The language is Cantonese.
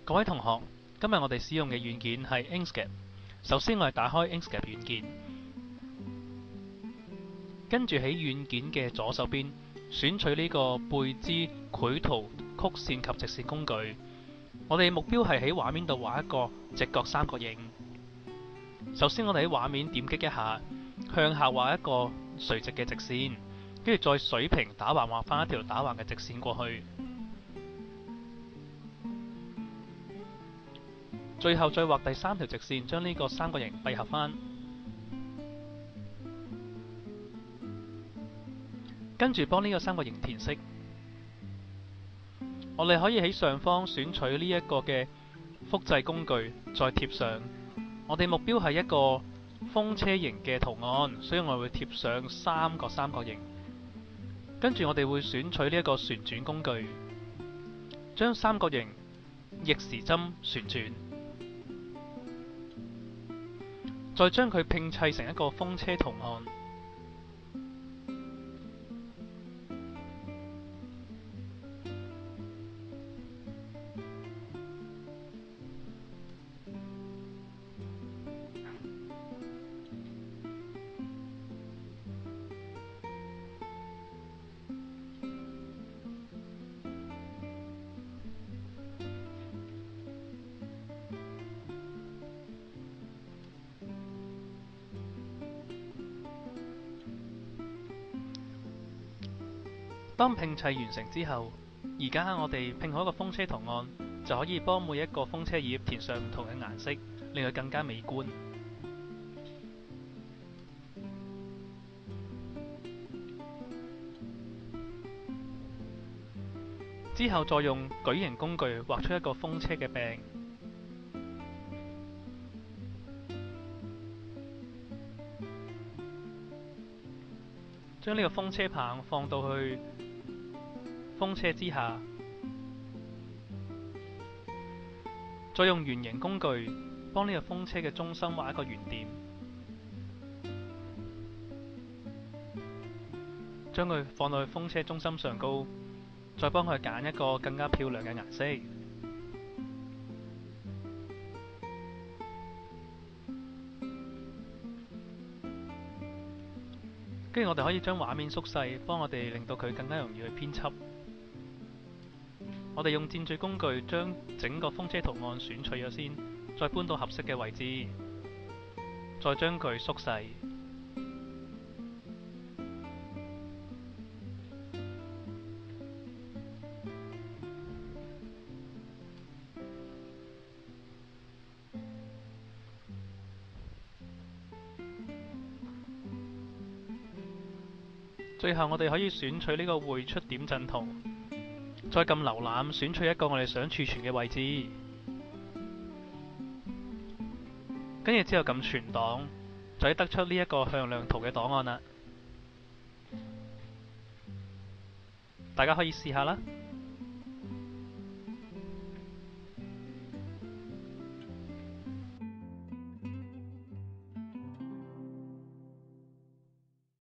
各位同學，今日我哋使用嘅軟件係 Inkscape。首先我哋打開 Inkscape 軟件，跟住喺軟件嘅左手邊選取呢個貝茲繪圖曲線及直線工具。我哋目標係喺畫面度畫一個直角三角形。首先我哋喺畫面點擊一下，向下畫一個垂直嘅直線，跟住再水平打橫畫返一條打橫嘅直線過去。最後再畫第三條直線，將呢個三角形閉合返。跟住幫呢個三角形填色。我哋可以喺上方選取呢一個嘅複製工具，再貼上。我哋目標係一個風車形嘅圖案，所以我會貼上三個三角形。跟住我哋會選取呢一個旋轉工具，將三角形逆時針旋轉，再將佢拼砌成一個風車圖案。當拼砌完成之後，而家我哋拼好一個風車圖案，就可以幫每一個風車葉填上唔同嘅顏色，令佢更加美觀。之後再用矩形工具畫出一個風車嘅柄。將呢個風車棒放到去風車之下，再用圓形工具幫呢個風車嘅中心畫一個圓點，將佢放到去風車中心上高，再幫佢揀一個更加漂亮嘅顏色。跟住我哋可以將畫面縮細，幫我哋令到佢更加容易去編輯。我哋用箭咀工具將整個風車圖案選取咗先，再搬到合適嘅位置，再將佢縮細。最後我哋可以選取呢個匯出點陣圖，再撳瀏覽選取一個我哋想儲存嘅位置，跟住之後撳存檔，就可以得出呢一個向量圖嘅檔案啦。大家可以試下啦〜